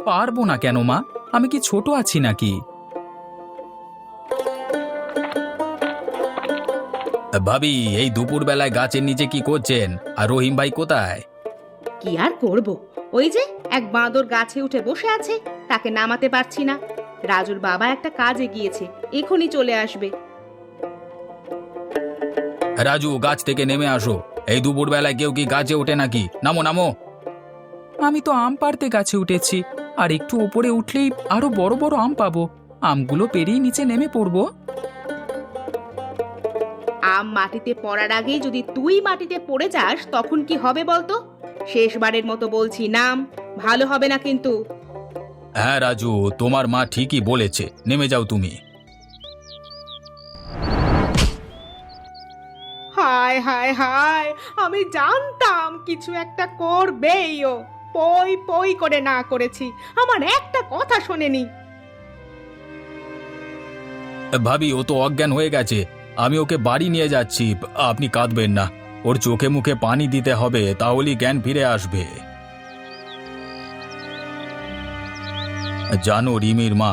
পারবো না কেন মা? আমি কি ছোট আছি নাকি? ভাবি, এই দুপুরবেলায় গাছের নিচে কি করছেন? আর রহিম ভাই কোথায়? কি আর করব, ওই যে এক বাঁদর গাছে উঠে বসে আছে, তাকে নামাতে পারছি না। রাজুর বাবা একটা কাজে গিয়েছে, এখনই চলে আসবে। রাজু, গাছ থেকে নেমে আসো। এই দুপুরবেলায় কেউ কি গাছে ওঠে নাকি? নামো নামো। আমি তো আম পাড়তে গাছে উঠেছি, আর একটু উপরে উঠলেই আরো বড় বড় আম পাবো। আমগুলো পেরিয়ে নিচে নেমে পড়বো। আম মাটিতে পড়ার আগেই যদি তুই মাটিতে পড়ে যাস তখন কি হবে বলতো? শেষবারের মতো বলছি, নাম, ভালো হবে না কিন্তু। হ্যাঁ রাজু, তোমার মা ঠিকই বলেছে, নেমে যাও তুমি। হায় হায় হায়, আমি জানতাম কিছু একটা করবেই ও। পই পই করে না করেছি, আমার একটা কথা শোনেনি। ভাবি, ও তো অজ্ঞান হয়ে গেছে। আমি ওকে বাড়ি নিয়ে যাচ্ছি, আপনি কাঁদবেন না। ওর চোখে মুখে পানি দিতে হবে, তাহলেই জ্ঞান ফিরে আসবে। জানো রিমির মা,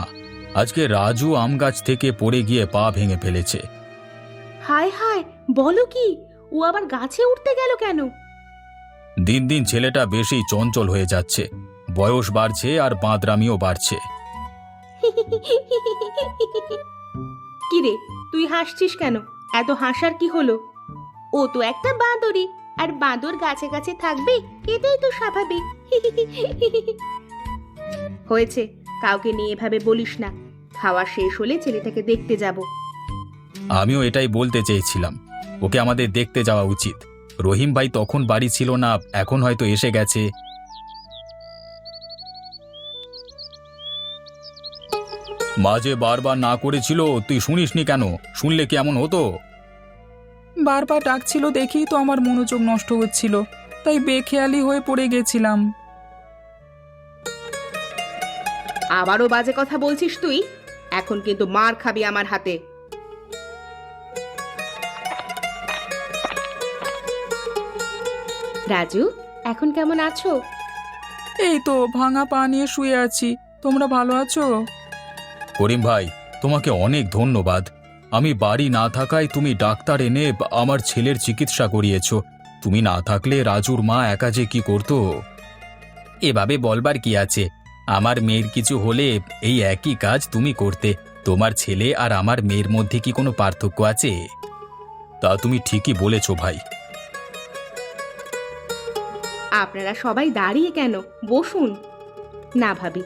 আজকে রাজু আম গাছ থেকে পড়ে গিয়ে পা ভেঙে ফেলেছে। হায় হায়, বলো কি? ও আবার গাছে উঠতে গেল কেন? দিন দিন ছেলেটা বেশি চঞ্চল হয়ে যাচ্ছে, বয়স বাড়ছে আর বাঁদরামিও বাড়ছে। কিরে, তুই হাসছিস কেন? এত হাসার কি হলো? ও তো একটা বাঁদরই, আর বাঁদর গাছে গাছে থাকবে, এটাই তো স্বাভাবিক। হয়েছে, কাউকে নিয়ে এভাবে বলিস না। খাওয়া শেষ হলে ছেলেটাকে দেখতে যাব। আমিও এটাই বলতে চেয়েছিলাম, ওকে আমাদের দেখতে যাওয়া উচিত। রহিম ভাই তখন বাড়ি ছিল না, এখন হয়তো এসে গেছে। মাঝে বারবার না করেছিল, তুই শুনিসনি কেন? শুনলে কি এমন হতো? বারবার ডাকছিল দেখেই তো আমার মনোযোগ নষ্ট হচ্ছিল, তাই বেখেয়ালি হয়ে পড়ে গেছিলাম। আবারও বাজে কথা বলছিস তুই? এখন কিন্তু মার খাবি আমার হাতে। রাজু, এখন কেমন আছো? এই তো ভাঙা পা নিয়ে শুয়ে আছি। তোমরা ভালো আছো? করিম ভাই, তোমাকে অনেক ধন্যবাদ। আমি বাড়ি না থাকায় তুমি ডাক্তার এনে আমার ছেলের চিকিৎসা করিয়েছো। তুমি না থাকলে রাজুর মা একা যে কি করতো। এভাবে বলবার কি আছে? আমার মেয়ের কিছু হলে এই একই কাজ তুমি করতে। তোমার ছেলে আর আমার মেয়ের মধ্যে কি কোনো পার্থক্য আছে? তা তুমি ঠিকই বলেছো ভাই। আপনারা সবাই দাঁড়িয়ে কেন? বসুন না ভাবি,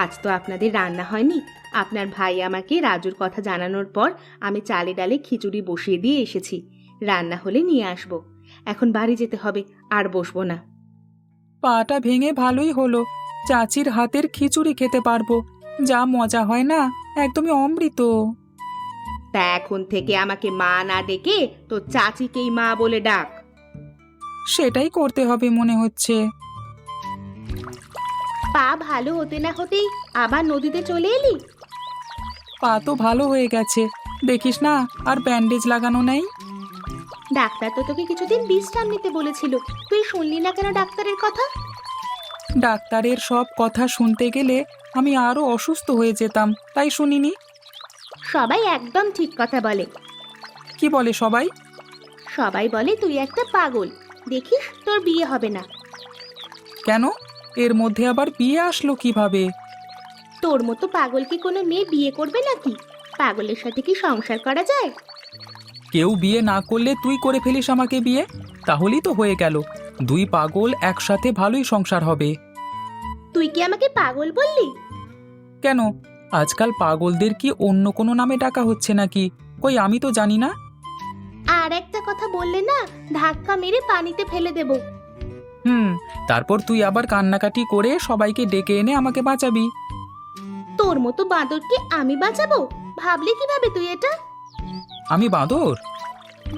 আজ তো আপনাদের রান্না হয়নি। আপনার ভাই আমাকে রাজুর কথা জানানোর পর আমি চালে ডালে খিচুড়ি বসিয়ে দিয়ে এসেছি। রান্না হলে নিয়ে আসব। এখন বাড়ি যেতে হবে, আর বসবো না। পাটা ভেঙে ভালোই হলো, চাচির হাতের খিচুড়ি খেতে পারবো। যা মজা হয় না, একদমই অমৃত। তা এখন থেকে আমাকে মা না ডেকে তো চাচিকেই মা বলে ডাক। সেটাই করতে হবে মনে হচ্ছে। পা ভালো হতে না হতেই আবার নদীতে চলে এলি? পা তো ভালো হয়ে গেছে, দেখিস না আর ব্যান্ডেজ লাগানো নেই। ডাক্তার তো তোকে কিছুদিন বিশ্রাম নিতে বলেছিল, তুই শুনলি না কেন ডাক্তারের কথা? ডাক্তারের সব কথা শুনতে গেলে আমি আরো অসুস্থ হয়ে যেতাম, তাই শুনিনি। সবাই একদম ঠিক কথা বলে। কি বলে সবাই? সবাই বলে তুই একটা পাগল, দেখিস তোর বিয়ে হবে না। কেন? এর মধ্যে আবার বিয়ে আসলো কিভাবে? তোর মতো পাগল কি কোনো মেয়ে বিয়ে করবে নাকি? পাগলের সাথে কি সংসার করা যায়? কেউ বিয়ে না করলে তুই করে ফেলিস আমাকে বিয়ে, তাহলেই তো হয়ে গেল। দুই পাগল একসাথে ভালোই সংসার হবে। তুই কি আমাকে পাগল বললি? কেন, আজকাল পাগলদের কি অন্য কোনো নামে ডাকা হচ্ছে নাকি? কই, আমি তো জানি না। আর একটা কথা বললে না, ধাক্কা মেরে পানিতে ফেলে দেব। তারপর তুই আবার কান্নাকাটি করে সবাইকে ডেকে এনে আমাকে বাঁচাবি। তোর মতো বাঁদরকে আমি বাঁচাবো? ভাবলি কিভাবে তুই এটা? আমি বাঁদর?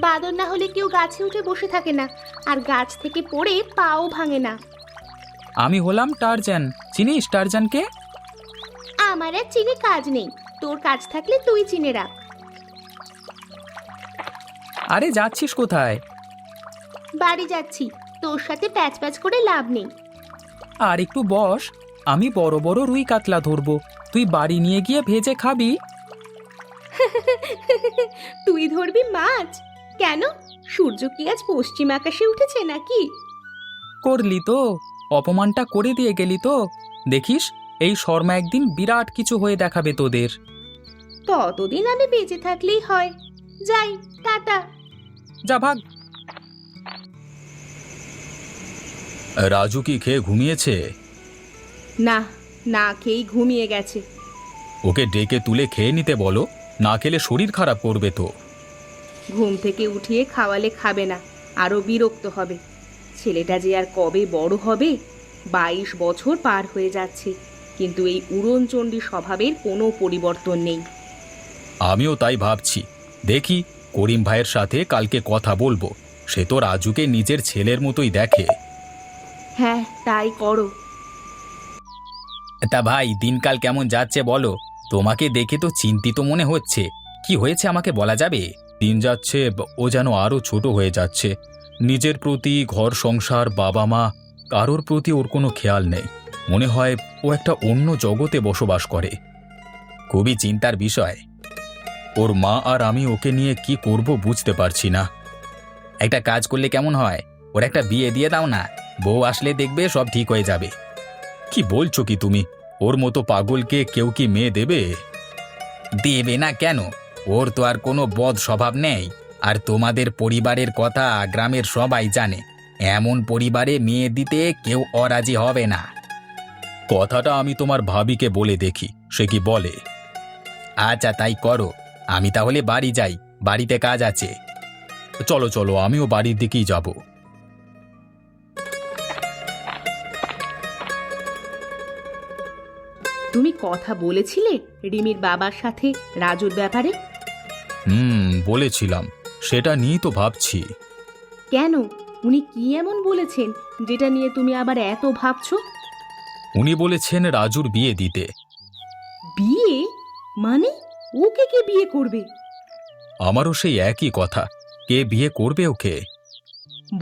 বাঁদর না হলে কেউ গাছে উঠে বসে থাকে না, আর গাছ থেকে পড়ে পাও ভাঙে না। আমি হলাম টারজান, চিনিস টারজানকে? আমার আর চিনে কাজ নেই, তোর কাজ থাকলে তুই চিনে রাখ। আরে যাচ্ছিস কোথায়? বাড়ি যাচ্ছি, তোর সাথে প্যাচ প্যাচ করে লাভ নেই। আর একটু বস, আমি বড় বড় রুই কাতলা ধরবো, তুই বাড়ি নিয়ে গিয়ে ভেজে খাবি। তুই ধরবি মাছ? কেন, সূর্য কি আজ পশ্চিম আকাশে উঠেছে নাকি? করলি তো, অপমানটা করে দিয়ে গেলি তো। দেখিস, এই শর্মা একদিন বিরাট কিছু হয়ে দেখাবে তোদের। ততদিন আমি বেঁচে থাকলেই হয়। যাই, টাটা। যা ভাগ। রাজু কি খেয়ে ঘুমিয়েছে? না, না খেয়েই ঘুমিয়ে গেছে। ওকে ডেকে তুলে খেয়ে নিতে বলো, না খেলে শরীর খারাপ করবে তো। ঘুম থেকে উঠিয়ে খাওয়ালে খাবে না, আরো বিরক্ত হবে। ছেলেটা যে আর কবে বড় হবে। 22 বছর পার হয়ে যাচ্ছে, কিন্তু এই উড়নচণ্ডী স্বভাবের কোনো পরিবর্তন নেই। আমিও তাই ভাবছি। দেখি, করিম ভাইয়ের সাথে কালকে কথা বলবো। সে তো রাজুকে নিজের ছেলের মতোই দেখে। হ্যাঁ, তাই করো। তা ভাই, দিনকাল কেমন যাচ্ছে বলো? তোমাকে দেখে তো চিন্তিত মনে হচ্ছে। কি হয়েছে আমাকে বলা যাবে? দিন যাচ্ছে, ও যেন আরো ছোট হয়ে যাচ্ছে। নিজের প্রতি, ঘর সংসার, বাবা মা, কারোর প্রতি ওর কোনো খেয়াল নেই। মনে হয় ও একটা অন্য জগতে বসবাস করে। খুবই চিন্তার বিষয়। ওর মা আর আমি ওকে নিয়ে কি করব বুঝতে পারছি না। একটা কাজ করলে কেমন হয়, ওর একটা বিয়ে দিয়ে দাও না। বউ আসলে দেখবে সব ঠিক হয়ে যাবে। কি বলছো কি তুমি? ওর মতো পাগলকে কেউ কি মেয়ে দেবে? দেবে না কেন? ওর তো আর কোনো বদ স্বভাব নেই। আর তোমাদের পরিবারের কথা গ্রামের সবাই জানে। এমন পরিবারে মেয়ে দিতে কেউ অরাজি হবে না। কথাটা আমি তোমার ভাবিকে বলে দেখি, সে কি বলে। আচ্ছা, তাই করো। আমি তাহলে বাড়ি যাই, বাড়িতে কাজ আছে। চলো চলো, আমিও বাড়ির দিকেই যাব। তুমি কথা বলেছিলে রিমির বাবার সাথে রাজুর ব্যাপারে? বলেছিলাম। সেটা নিয়েই তো ভাবছি। কেন, উনি কি এমন বলেছেন যেটা নিয়ে তুমি আবার এত ভাবছো? উনি বলেছেন রাজুর বিয়ে দিতে। বিয়ে? মানে ওকে কে বিয়ে করবে? আমারও সেই একই কথা। কে বিয়ে করবে ওকে?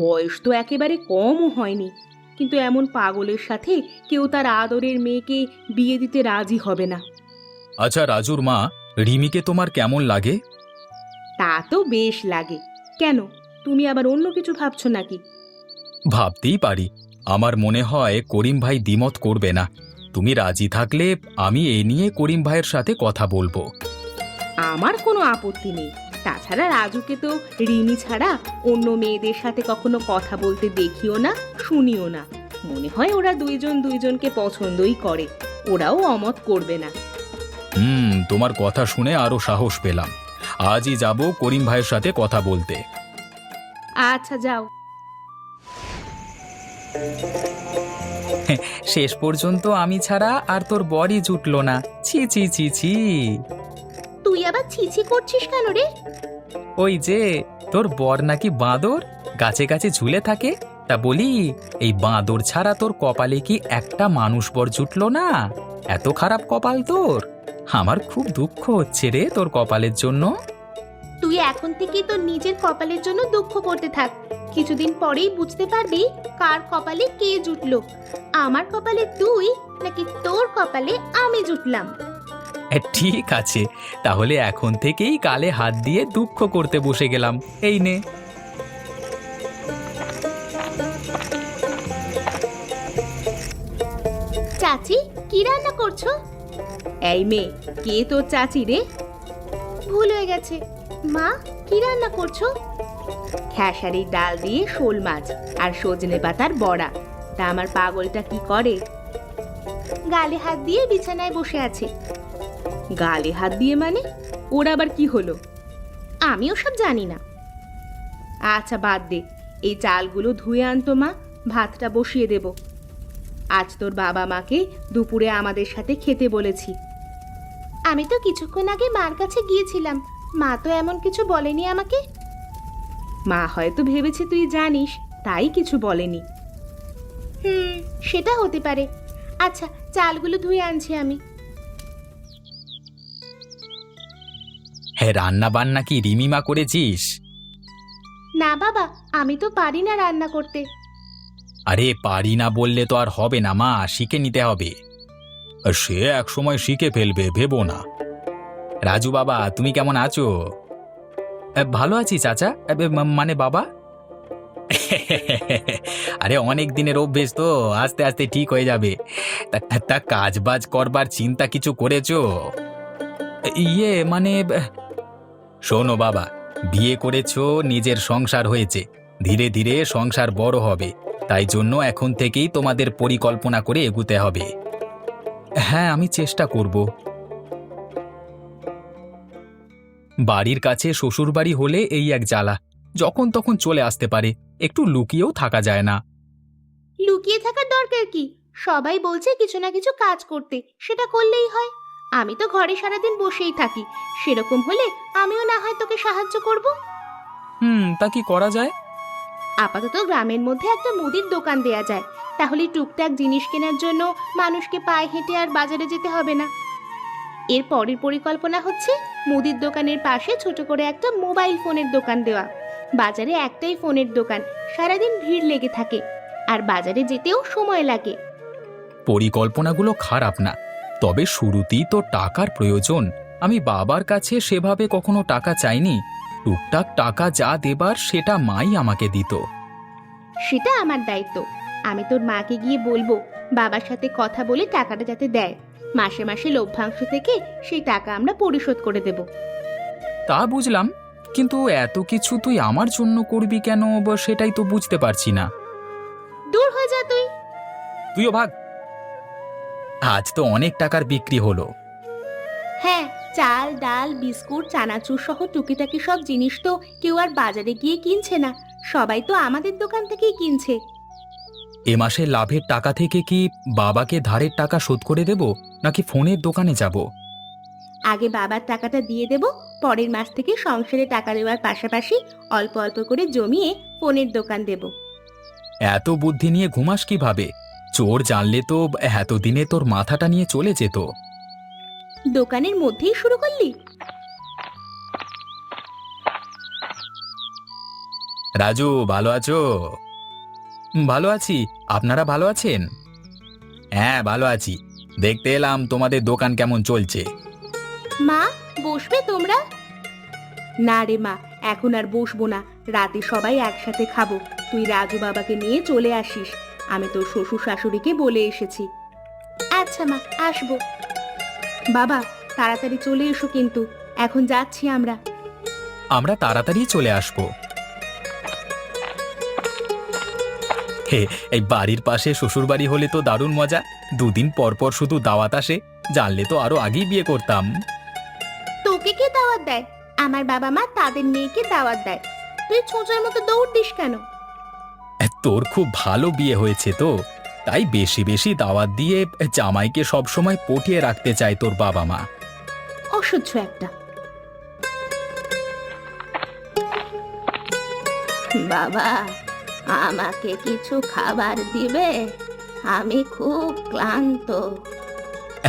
বয়স তো একেবারে কমও হয়নি, কিন্তু এমন পাগলের সাথে কেউ তার আদরের মেয়েকে বিয়ে দিতে রাজি হবে না। আচ্ছা রাজুর মা, রিমিকে তোমার কেমন লাগে? তা তো বেশ লাগে। কেন, তুমি আবার অন্য কিছু ভাবছো নাকি? ভাবতেই পারি। আমার মনে হয় করিম ভাই দ্বিমত করবে না। তুমি রাজি থাকলে আমি এ নিয়ে করিম ভাইয়ের সাথে কথা বলবো। আমার কোনো আপত্তি নেই। তাছাড়া রাজুকে তো রিমি ছাড়া অন্য মেয়েদের সাথে কখনো কথা বলতে দেখিও না, শুনিও না। মনে হয় ওরা দুইজন দুইজনকে পছন্দই করে। ওরাও অমত করবে না। তোমার কথা শুনে আরো সাহস পেলাম। আজই যাব করিম ভাইয়ের সাথে কথা বলতে। আচ্ছা, যাও। শেষ পর্যন্ত আমি ছাড়া আর তোর বরই জুটলো না। ছি ছি ছি ছি। তুই আবার ছিছি করছিস কেন রে? ওই যে, তোর বর নাকি বাঁদর, গাছে গাছে ঝুলে থাকে। তা বলি, এই বাঁদর ছাড়া তোর কপালে কি একটা মানুষ বর জুটলো না? এত খারাপ কপাল তোর। আমার খুব দুঃখ হচ্ছে রে তোর কপালের জন্য। তুই এখন থেকে তোর নিজের কপালের জন্য দুঃখ করতে থাক। কিছুদিন পরেই বুঝতে পারবি কার কপালে কে জুটলো। আমার কপালে তুই নাকি তোর কপালে আমি জুটলাম। ঠিক আছে, তাহলে এখন থেকেই গালে হাত দিয়ে দুঃখ করতে বসে গেলাম। এই নে। চাচি, কি রান্না করছো? এই মেয়ে, কে তোর চাচি রে? ভুল হয়ে গেছে। মা, কি রান্না করছো? খেসারির ডাল দিয়ে শোল মাছ আর সজনে পাতার বড়া। তা আমার পাগলটা কি করে? গালে হাত দিয়ে বিছানায় বসে আছে। গালে হাত দিয়ে মানে? ওর আবার কি হলো? আমি ওসব জানি না। আচ্ছা বাদ দে, এই চালগুলো ধুয়ে আনতো মা, ভাতটা বসিয়ে দেব। আজ তোর বাবা মাকে দুপুরে আমাদের সাথে খেতে বলেছি। আমি তো কিছুক্ষণ আগে মার কাছে গিয়েছিলাম, মা তো এমন কিছু বলেনি আমাকে। মা হয়তো ভেবেছে তুই জানিস, তাই কিছু বলেনি। সেটা হতে পারে। আচ্ছা, চালগুলো ধুয়ে আনছি আমি। হ্যাঁ, রান্না বান্না কি রিমিমা করেছিস? না বাবা, আমি তো পারি না রান্না করতে। আরে পারি না বললে তো আর হবে না মা, শিখে নিতে হবে। সে এক সময় শিখে ফেলবে, ভেবো না। রাজু বাবা, তুমি কেমন আছো? ভালো আছি চাচা, মানে বাবা। আরে অনেক দিনের অভ্যেস তো, আস্তে আস্তে ঠিক হয়ে যাবে। তা কাজ বাজ করবার চিন্তা কিছু করেছো? ইয়ে মানে শোনো বাবা, বিয়ে করেছো, নিজের সংসার হয়েছে, ধীরে ধীরে সংসার বড় হবে, তাই জন্য এখন থেকেই তোমাদের পরিকল্পনা করে এগুতে হবে। হ্যাঁ, আমি চেষ্টা করব। বাড়ির কাছে শ্বশুরবাড়ি হলে এই এক জ্বালা, যখন তখন চলে আসতে পারে, একটু লুকিয়েও থাকা যায় না। লুকিয়ে থাকার দরকার কি? সবাই বলছে কিছু না কিছু কাজ করতে, সেটা করলেই হয়। আমি তো ঘরে সারাদিন বসেই থাকি, সেরকম হলে আমিও না হয় তোকে সাহায্য করব। তা কি করা যায়? আপাতত গ্রামের মধ্যে একটা মুদির দোকান দেয়া যায়, তাহলে টুকটাক জিনিস কেনার জন্য মানুষকে পায়ে হেঁটে আর বাজারে যেতে হবে না। এর পরের পরিকল্পনা হচ্ছে মুদির দোকানের পাশে ছোট করে একটা মোবাইল ফোনের দোকান দেওয়া। বাজারে একটাই ফোনের দোকান, সারাদিন ভিড় লেগে থাকে, আর বাজারে যেতেও সময় লাগে। পরিকল্পনাগুলো খারাপ না, তবে শুরুতেই তো টাকার প্রয়োজন। আমি বাবার কাছে সেভাবে কখনো টাকা চাইনি, টুকটাক টাকা যা দেবার সেটা মাই আমাকে দিত। সেটা আমার দায়িত্ব। আমি তোর মাকে গিয়ে বলবো বাবার সাথে কথা বলে টাকাটা যাতে দেয়। মাসে মাসে লভ্যাংশ থেকে সেই টাকা আমরা পরিশোধ করে দেব। তা বুঝলাম, কিন্তু এত কিছু তুই আমার জন্য করবি কেন, সেটাই তো বুঝতে পারছি না। দূর হয়ে যা তুই। তুইও ভাগ। আজ তো অনেক টাকার বিক্রি হলো। হ্যাঁ, চাল ডাল বিস্কুট চানাচুর সহ টুকিটাকি সব জিনিস তো কেউ আর বাজারে গিয়ে কিনছে না, সবাই তো আমাদের দোকান থেকেই কিনছে। এ মাসে লাভের টাকা থেকে কি বাবাকে ধারের টাকা শোধ করে দেব, নাকি ফোনের দোকানে যাব? আগে বাবার টাকাটা দিয়ে দেব, পরের মাস থেকে সংসারে টাকা দেওয়ার পাশাপাশি অল্প অল্প করে জমিয়ে ফোনের দোকান দেব। এত বুদ্ধি নিয়ে ঘুমাস কিভাবে? চোর জানলে তো এতদিনে তোর মাথাটা নিয়ে চলে যেত। দোকানের মধ্যেই শুরু করলি? রাজু, ভালো আছো? ভালো আছি, আপনারা ভালো আছেন? হ্যাঁ, ভালো আছি। দেখতে এলাম তোমাদের দোকান কেমন চলছে। মা, বসবে তোমরা? না রে মা, এখন আর বসবো না, রাতে সবাই একসাথে খাবো। তুই রাজু বাবাকে নিয়ে চলে আসিস, আমি তোর শ্বশুর শাশুড়িকে বলে এসেছি। আচ্ছা মা, আসবো। বাবা, তাড়াতাড়ি চলে এসো কিন্তু, এখন যাচ্ছি আমরা। আমরা তাড়াতাড়ি চলে আসবো। হে, এই বাড়ির পাশে শ্বশুরবাড়ি হলে তো দারুণ মজা। দুদিন পর পর শুধু দাওয়াত আসে, জানলে তো আরো আগেই বিয়ে করতাম। তোকে কে দাওয়াত দেয়? আমার বাবা মা তাদের মেয়েকে দাওয়াত দেয়। তুই ছোঁচার মতো দৌড় দিস কেন? তোর খুব ভালো বিয়ে হয়েছে তো, তাই বেশি বেশি দাওয়াত দিয়ে জামাইকে সবসময় পটিয়ে রাখতে চায় তোর বাবা মা। অসহ্য একটা। বাবা, আমাকে কিছু খাবার দিবে? আমি খুব ক্লান্ত।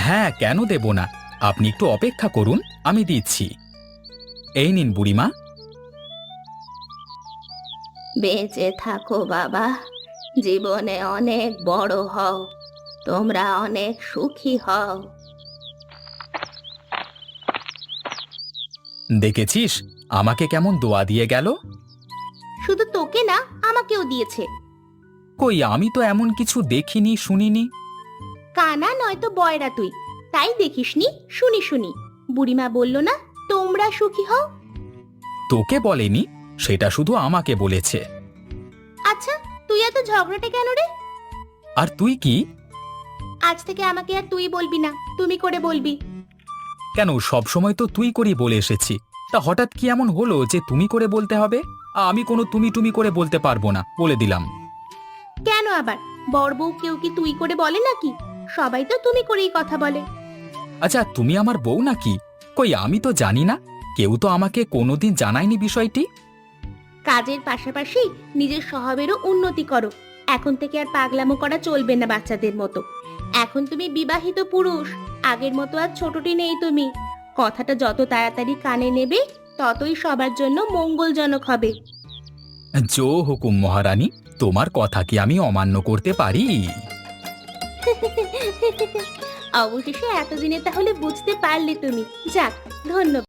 হ্যাঁ, কেন দেব না, আপনি একটু অপেক্ষা করুন, আমি দিচ্ছি। এই নিন বুড়িমা। বেঁচে থাকো বাবা, জীবনে অনেক বড় হও, তোমরা অনেক সুখী হও। দেখেছিস আমাকে কেমন দোয়া দিয়ে গেল? শুধু তোকে না, আমাকেও দিয়েছে। কই, আমি তো এমন কিছু দেখিনি, শুনিনি। কানা নয়তো বয়রা তুই, তাই দেখিসনি, শুনি। বুড়িমা বলল না তোমরা সুখী হও? তোকে বলেনি, সেটা শুধু আমাকে বলেছে। আচ্ছা, তুই এত ঝগড়াটে কেন রে? আর তুই কি? আজ থেকে আমাকে আর তুই বলবি না, তুমি করে বলবি। কেন, সব সময় তো তুই করি বলে এসেছি, তা হঠাৎ কি এমন হলো যে তুমি করে বলতে হবে? আমি কোনো তুমি করে বলতে পারবো না, বলে দিলাম। কেন আবার, বড় বউ কেউ কি তুই করে বলে নাকি? সবাই তো তুমি করেই কথা বলে। আচ্ছা, তুমি আমার বউ নাকি? কই, আমি তো জানি না, কেউ তো আমাকে কোনোদিন জানায়নি বিষয়টি। কাজের পাশাপাশি নিজের স্বভাবেরও উন্নতি করো। এখন থেকে আর পাগলামো করা চলবে না বাচ্চাদের মতো। এখন তুমি বিবাহিত পুরুষ, আগের মতো আর ছোটটি নেই তুমি। কথাটা যত তাড়াতাড়ি কানে নেবে, ততই সবার জন্য মঙ্গলজনক হবে। জো হুকুম মহারানী, তোমার কথা কি আমি অমান্য করতে পারি? অবশেষে এতদিনে তাহলে বুঝতে পারলে তুমি। যাক, ধন্যবাদ।